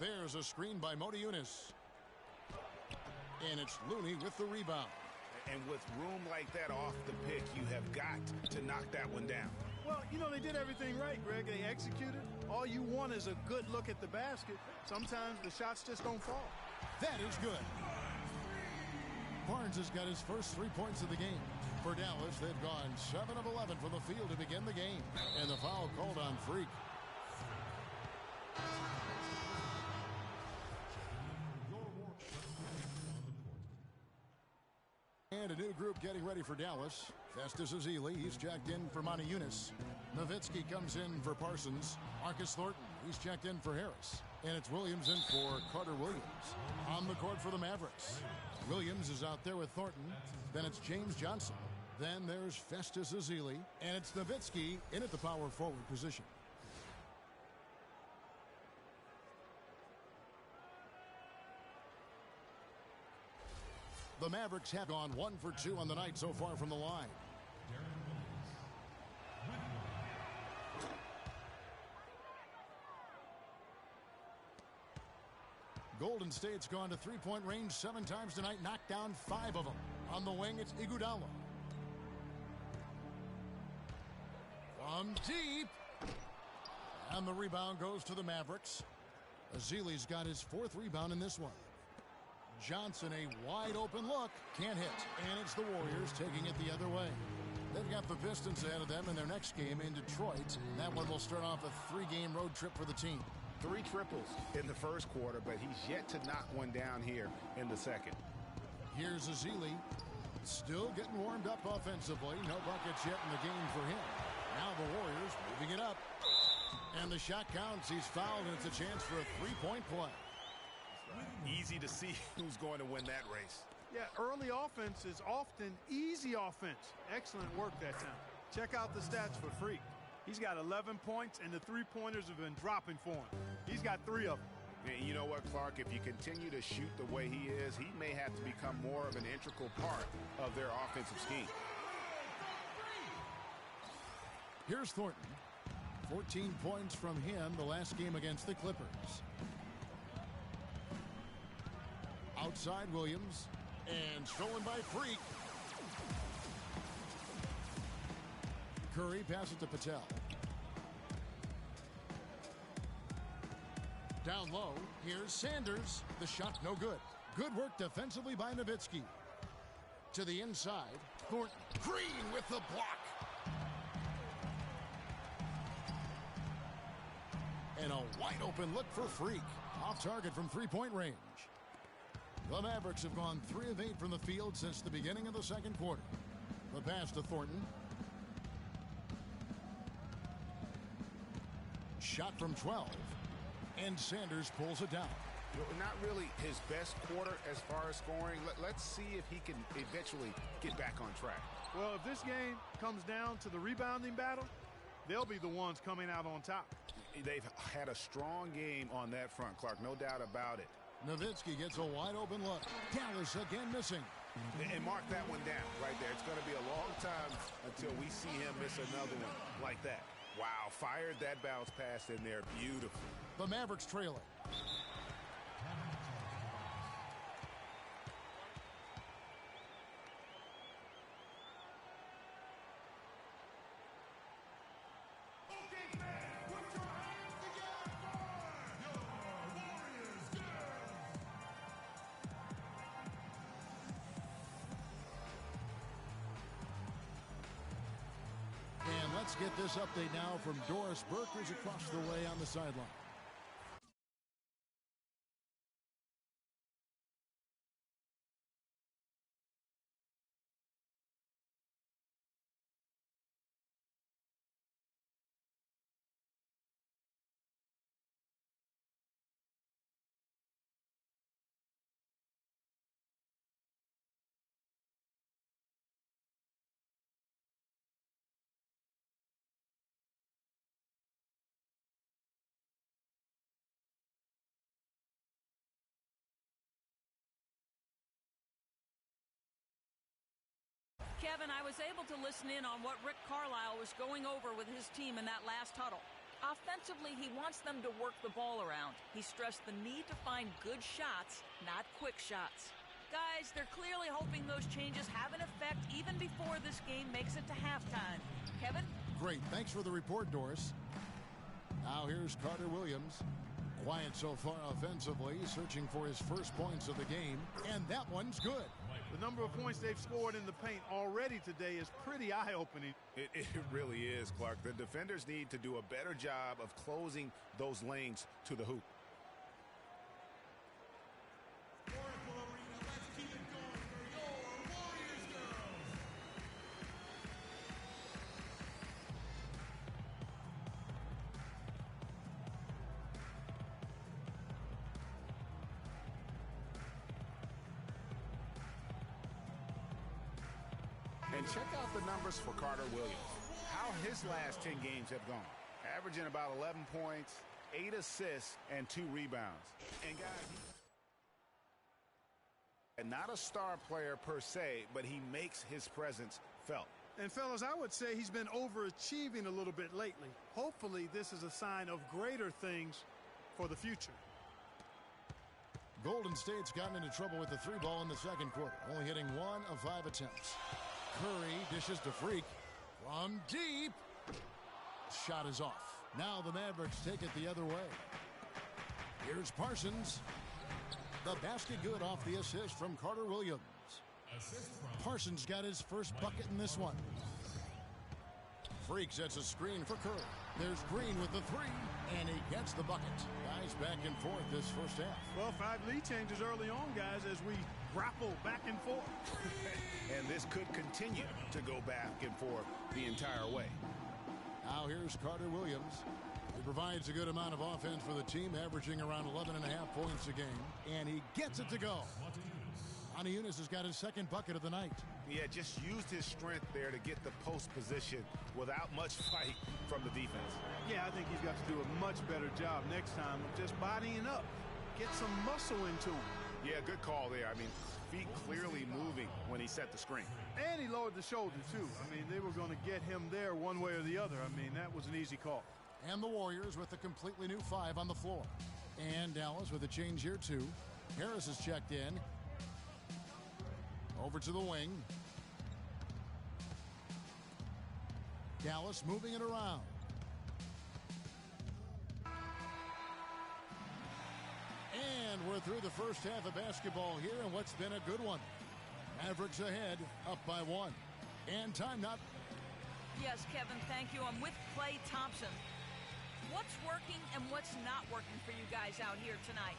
There's a screen by Montejunas. And it's Looney with the rebound. And with room like that off the pick, you have got to knock that one down. Well, you know, they did everything right, Greg. They executed. All you want is a good look at the basket. Sometimes the shots just don't fall. That is good. Barnes has got his first 3 points of the game. For Dallas, they've gone 7 of 11 from the field to begin the game. And the foul called on Freak. And a new group getting ready for Dallas. Festus Ezeli, he's checked in for Montejunas. Nowitzki comes in for Parsons. Marcus Thornton, he's checked in for Harris. And it's Williams in for Carter Williams. On the court for the Mavericks. Williams is out there with Thornton. Then it's James Johnson. Then there's Festus Ezeli. And it's Nowitzki in at the power forward position. The Mavericks have gone 1 for 2 on the night so far from the line. Golden State's gone to three-point range 7 times tonight, knocked down 5 of them. On the wing, it's Iguodala. From deep. And the rebound goes to the Mavericks. Ezeli's got his 4th rebound in this one. Johnson, a wide open look, can't hit. And it's the Warriors taking it the other way. They've got the Pistons ahead of them in their next game in Detroit. And that one will start off a 3-game road trip for the team. 3 triples in the first quarter, but he's yet to knock one down here in the second. Here's Ezeli, still getting warmed up offensively. No buckets yet in the game for him. Now the Warriors moving it up. And the shot counts. He's fouled, and it's a chance for a 3-point play. Easy to see who's going to win that race. Yeah, early offense is often easy offense. Excellent work that time. Check out the stats for Freak. He's got 11 points, and the 3-pointers have been dropping for him. He's got 3 of them. And you know what, Clark? If you continue to shoot the way he is, he may have to become more of an integral part of their offensive scheme. Here's Thornton. 14 points from him the last game against the Clippers. Outside Williams. And stolen by Freak. Curry passes to Patel. Down low, here's Sanders. The shot no good. Good work defensively by Nowitzki. To the inside, Thornton. Green with the block. And a wide open look for Freak. Off target from 3-point range. The Mavericks have gone 3 of 8 from the field since the beginning of the second quarter. The pass to Thornton. Shot from 12. And Sanders pulls it down. Not really his best quarter as far as scoring. Let's see if he can eventually get back on track. Well, if this game comes down to the rebounding battle, they'll be the ones coming out on top. They've had a strong game on that front, Clark. No doubt about it. Nowitzki gets a wide open look. Dallas again missing. And mark that one down right there. It's going to be a long time until we see him miss another one like that. Wow, fired that bounce pass in there. Beautiful. The Mavericks trail it. Okay, fans, put your hands together for your Warriors girls. And let's get this update now from Doris Burke, who's across the way on the sideline. Kevin, I was able to listen in on what Rick Carlisle was going over with his team in that last huddle. Offensively, he wants them to work the ball around. He stressed the need to find good shots, not quick shots. Guys, they're clearly hoping those changes have an effect even before this game makes it to halftime. Kevin? Great. Thanks for the report, Doris. Now here's Carter Williams. Quiet so far offensively, searching for his first points of the game, and that one's good. The number of points they've scored in the paint already today is pretty eye-opening. It really is, Clark. The defenders need to do a better job of closing those lanes to the hoop. Oracle Arena, let's keep it going for your Warriors girls. And check out the numbers for Carter Williams. How his last 10 games have gone. Averaging about 11 points, 8 assists, and 2 rebounds. And guys, And not a star player per se, but he makes his presence felt. And fellas, I would say he's been overachieving a little bit lately. Hopefully this is a sign of greater things for the future. Golden State's gotten into trouble with the 3-ball in the second quarter, only hitting 1 of 5 attempts. Curry dishes to Freak from deep. Shot is off. Now the Mavericks take it the other way. Here's Parsons. The basket good off the assist from Carter Williams. Parsons got his first bucket in this one. Freak sets a screen for Curry. There's Green with the 3, and he gets the bucket. Guys back and forth this first half. Well, 5 lead changes early on, guys, as we grapple back and forth. And this could continue to go back and forth the entire way. Now here's Carter Williams. He provides a good amount of offense for the team, averaging around 11.5 points a game, and he gets it to go. Eunice has got his second bucket of the night. Yeah, just used his strength there to get the post position without much fight from the defense. Yeah, I think he's got to do a much better job next time of just bodying up. Get some muscle into him. Yeah, good call there. I mean, feet clearly moving when he set the screen. And he lowered the shoulder, too. I mean, they were going to get him there one way or the other. I mean, that was an easy call. And the Warriors with a completely new 5 on the floor. And Dallas with a change here, too. Harris has checked in. Over to the wing. Dallas moving it around. And we're through the first half of basketball here in what's been a good one. Mavericks ahead, up by 1. And time up. Yes, Kevin, thank you. I'm with Klay Thompson. What's working and what's not working for you guys out here tonight?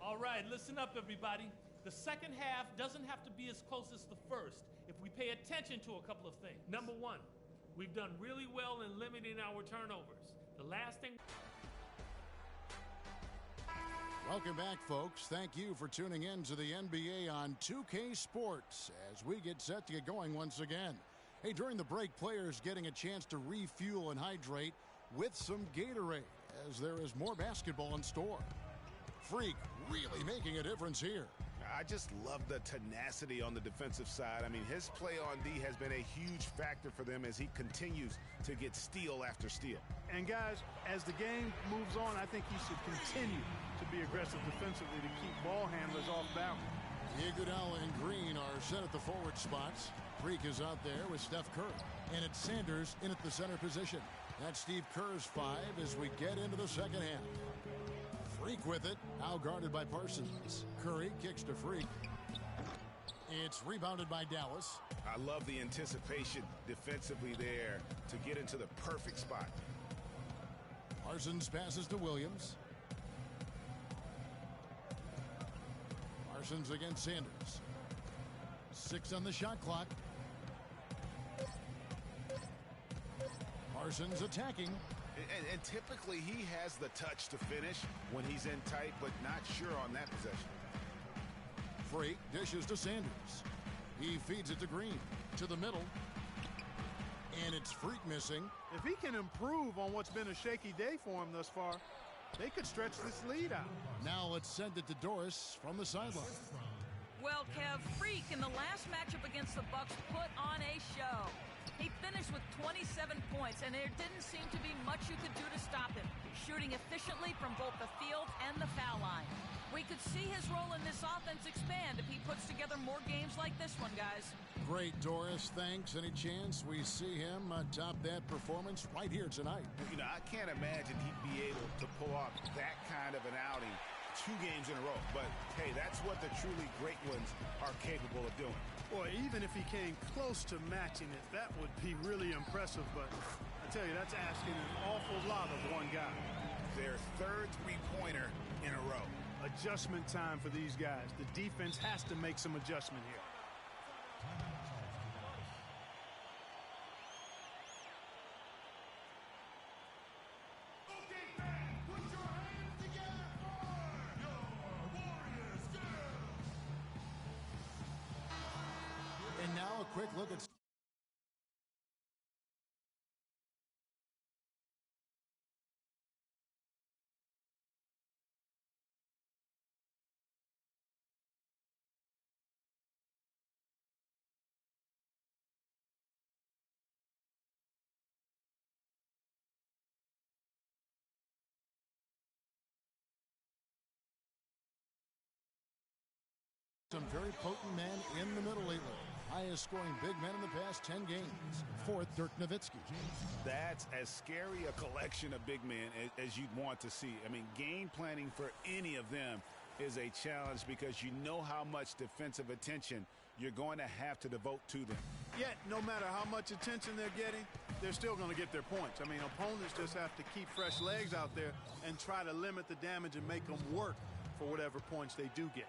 All right, listen up, everybody. The second half doesn't have to be as close as the first if we pay attention to a couple of things. Number one, we've done really well in limiting our turnovers. The last thing... Welcome back, folks. Thank you for tuning in to the NBA on 2K Sports as we get set to get going once again. Hey, during the break, players getting a chance to refuel and hydrate with some Gatorade as there is more basketball in store. Freak really making a difference here. I just love the tenacity on the defensive side. I mean, his play on D has been a huge factor for them as he continues to get steal after steal. And guys, as the game moves on, I think he should continue to be aggressive defensively to keep ball handlers off balance. Iguodala and Green are set at the forward spots. Freak is out there with Steph Curry. And it's Sanders in at the center position. That's Steve Kerr's 5 as we get into the second half. Freak with it, now guarded by Parsons. Curry kicks to Freak. It's rebounded by Dallas. I love the anticipation defensively there to get into the perfect spot. Parsons passes to Williams. Parsons against Sanders. 6 on the shot clock. Parsons attacking. And typically he has the touch to finish when he's in tight, but not sure on that possession. Freak dishes to Sanders. He feeds it to Green. To the middle. And it's Freak missing. If he can improve on what's been a shaky day for him thus far, they could stretch this lead out. Now let's send it to Doris from the sideline. Well, Kev, Freak in the last matchup against the Bucks put on a show. He finished with 27 points, and there didn't seem to be much you could do to stop him, shooting efficiently from both the field and the foul line. We could see his role in this offense expand if he puts together more games like this one, guys. Great, Doris. Thanks. Any chance we see him top that performance right here tonight? You know, I can't imagine he'd be able to pull off that kind of an outing 2 games in a row. But, hey, that's what the truly great ones are capable of doing. Boy, even if he came close to matching it, that would be really impressive. But I tell you, that's asking an awful lot of one guy. their third three-pointer in a row. Adjustment time for these guys. The defense has to make some adjustment here. And now a quick look at some very potent men in the middle lately. Highest scoring big men in the past 10 games. Fourth, Dirk Nowitzki. That's as scary a collection of big men as you'd want to see. I mean, game planning for any of them is a challenge because you know how much defensive attention you're going to have to devote to them. Yet, no matter how much attention they're getting, they're still going to get their points. I mean, opponents just have to keep fresh legs out there and try to limit the damage and make them work for whatever points they do get.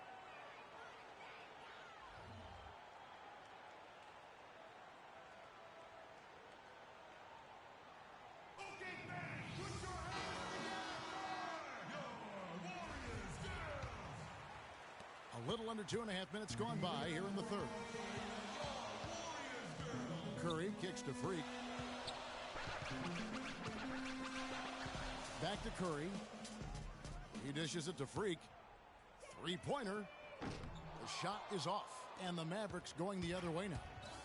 A little under 2.5 minutes gone by here in the third. Curry kicks to Freak. Back to Curry. He dishes it to Freak. Three-pointer. The shot is off, and the Mavericks going the other way now.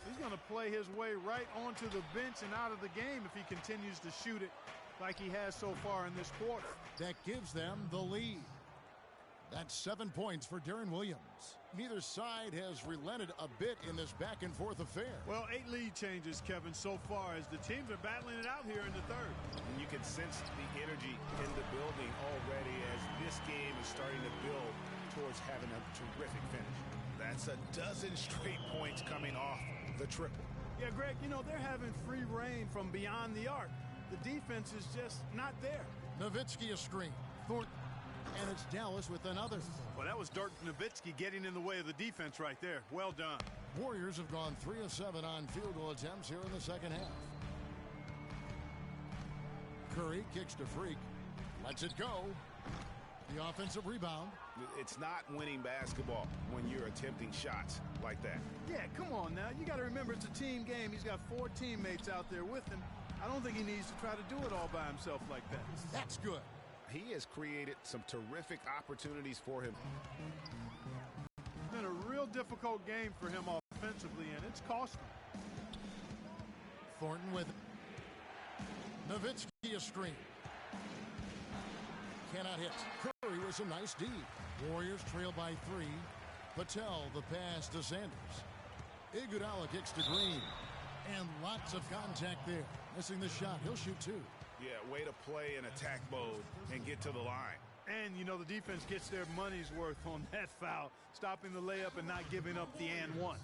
He's going to play his way right onto the bench and out of the game if he continues to shoot it like he has so far in this quarter. That gives them the lead. That's 7 points for Darren Williams. Neither side has relented a bit in this back-and-forth affair. Well, 8 lead changes, Kevin, so far as the teams are battling it out here in the third. And you can sense the energy in the building already as this game is starting to build towards having a terrific finish. That's a dozen straight points coming off the triple. Yeah, Greg, you know, they're having free reign from beyond the arc. The defense is just not there. Nowitzki a screen. Thornton. And it's Dallas with another. Well, that was Dirk Nowitzki getting in the way of the defense right there. Well done. Warriors have gone 3 of 7 on field goal attempts here in the second half. Curry kicks to Freak. Lets it go. The offensive rebound. It's not winning basketball when you're attempting shots like that. Yeah, come on now. You got to remember it's a team game. He's got 4 teammates out there with him. I don't think he needs to try to do it all by himself like that. That's good. He has created some terrific opportunities for him. It's been a real difficult game for him offensively, and it's cost him. Thornton with it. Nowitzki a screen. Cannot hit. Curry was a nice D. Warriors trail by 3. Patel the pass to Sanders. Iguodala kicks to Green. And lots of contact there. Missing the shot. He'll shoot 2. Yeah, way to play in attack mode and get to the line. And, you know, the defense gets their money's worth on that foul, stopping the layup and not giving up the and one.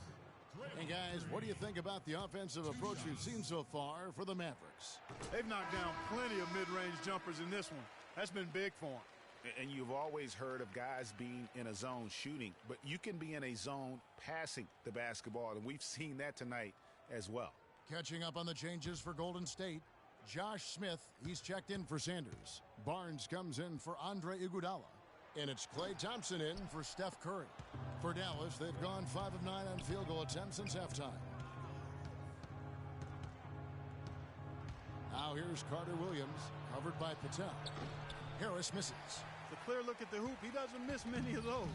Hey, guys, what do you think about the offensive approach we've seen so far for the Mavericks? They've knocked down plenty of mid-range jumpers in this one. That's been big for them. And you've always heard of guys being in a zone shooting, but you can be in a zone passing the basketball, and we've seen that tonight as well. Catching up on the changes for Golden State. Josh Smith, he's checked in for Sanders. Barnes comes in for Andre Iguodala. And it's Klay Thompson in for Steph Curry. For Dallas, they've gone 5 of 9 on field goal attempts since halftime. Now here's Carter Williams, covered by Patel. Harris misses. It's a clear look at the hoop. He doesn't miss many of those.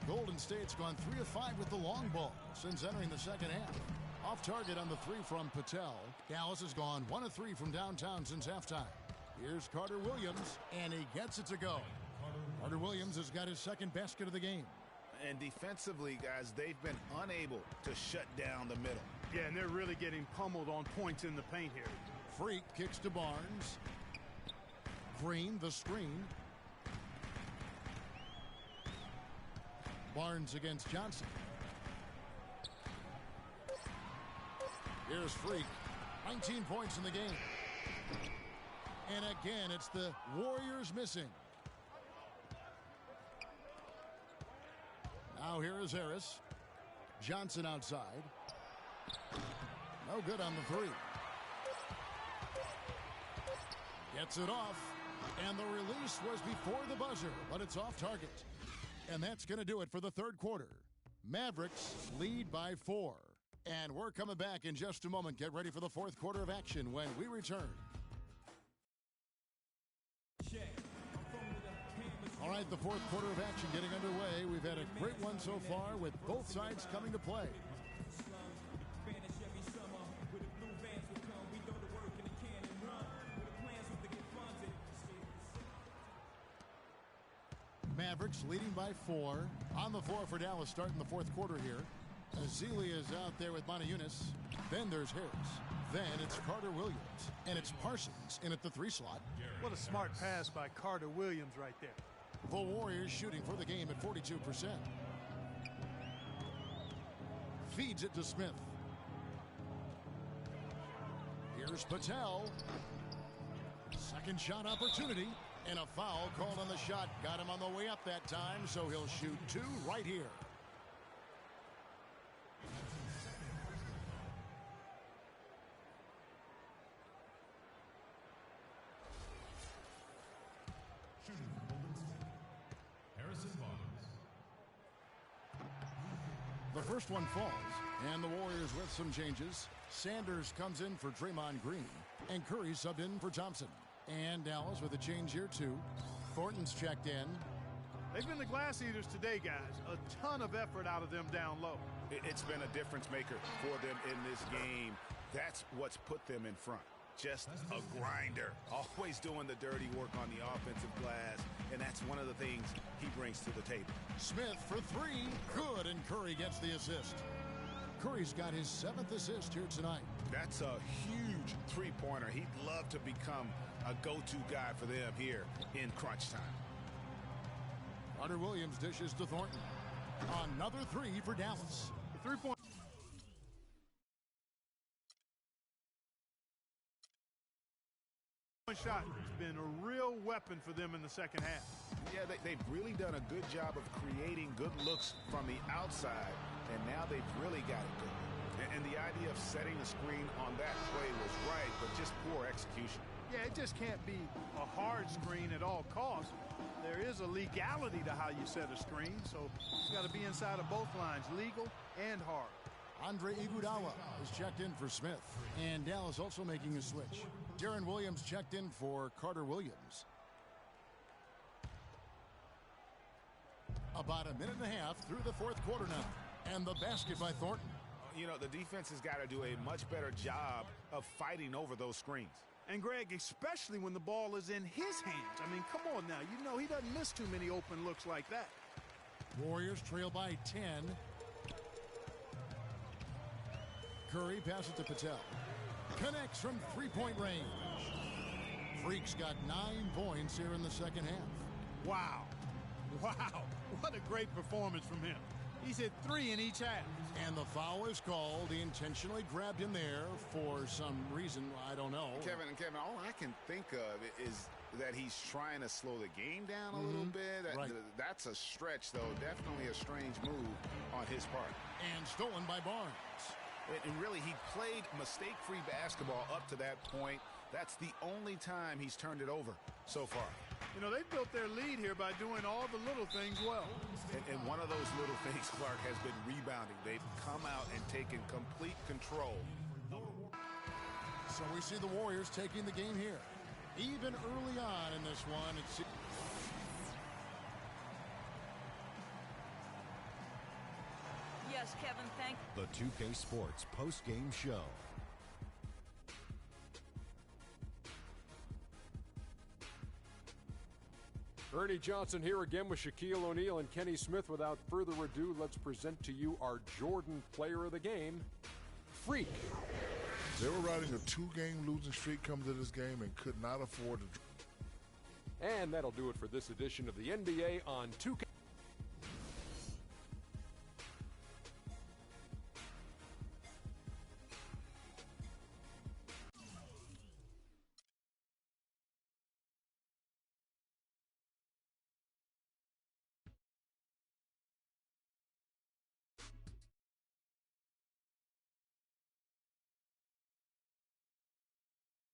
Golden State's gone 3 of 5 with the long ball since entering the second half. Off target on the 3 from Patel. Dallas has gone 1 of 3 from downtown since halftime. Here's Carter Williams, and he gets it to go. Carter Williams has got his second basket of the game. And defensively, guys, they've been unable to shut down the middle. Yeah, and they're really getting pummeled on points in the paint here. Freak kicks to Barnes. Green, the screen. Barnes against Johnson. Here's Freak. 19 points in the game. And again, it's the Warriors missing. Now here is Harris. Johnson outside. No good on the three. Gets it off. And the release was before the buzzer, but it's off target. And that's going to do it for the third quarter. Mavericks lead by 4. And we're coming back in just a moment. Get ready for the fourth quarter of action when we return. All right, the fourth quarter of action getting underway. We've had a great one so far with both sides coming to play. Mavericks leading by 4. On the floor for Dallas starting the fourth quarter here. Azili is out there with Montejunas. Then there's Harris. Then it's Carter Williams. And it's Parsons in at the 3 slot. What a smart pass by Carter Williams right there. The Warriors shooting for the game at 42%. Feeds it to Smith. Here's Patel. Second shot opportunity. And a foul called on the shot. Got him on the way up that time, so he'll shoot 2 right here. The first one falls, and the Warriors with some changes. Sanders comes in for Draymond Green, and Curry subbed in for Thompson. And Dallas with a change here, too. Thornton's checked in. They've been the glass eaters today, guys. A ton of effort out of them down low. It's been a difference maker for them in this game. That's what's put them in front. Just a grinder. Always doing the dirty work on the offensive glass. And that's one of the things he brings to the table. Smith for 3. Good, and Curry gets the assist. Curry's got his 7th assist here tonight. That's a huge three-pointer. He'd love to become a go-to guy for them here in crunch time. Carter Williams dishes to Thornton. Another 3 for Dallas. The three-point shot has been a real weapon for them in the second half. Yeah, they've really done a good job of creating good looks from the outside, and now they've really got it good. And the idea of setting a screen on that play was right, but just poor execution. Yeah, it just can't be a hard screen at all costs. There is a legality to how you set a screen, so it's got to be inside of both lines, legal and hard. Andre Iguodala is checked in for Smith, and Dallas also making a switch. Darren Williams checked in for Carter Williams. About a minute and a half through the fourth quarter now, and the basket by Thornton. You know, the defense has got to do a much better job of fighting over those screens. And, Greg, especially when the ball is in his hands. I mean, come on now. You know he doesn't miss too many open looks like that. Warriors trail by 10. Curry passes to Patel. Connects from three-point range. Freak's got 9 points here in the second half. Wow. Wow. What a great performance from him. He's hit 3 in each half. And the foul is called. He intentionally grabbed him there for some reason. I don't know. Kevin, all I can think of is that he's trying to slow the game down a little bit. Right. That's a stretch, though. Definitely a strange move on his part. And stolen by Barnes. And really, he played mistake-free basketball up to that point. That's the only time he's turned it over so far. You know, they built their lead here by doing all the little things well. And one of those little things, Clark, has been rebounding. They've come out and taken complete control. So we see the Warriors taking the game here. Even early on in this one, it's... Yes, Kevin, thank The 2K Sports post-game show. Ernie Johnson here again with Shaquille O'Neal and Kenny Smith. Without further ado, let's present to you our Jordan player of the game, Freak. They were riding a 2-game losing streak coming to this game and could not afford to. And that'll do it for this edition of the NBA on 2K.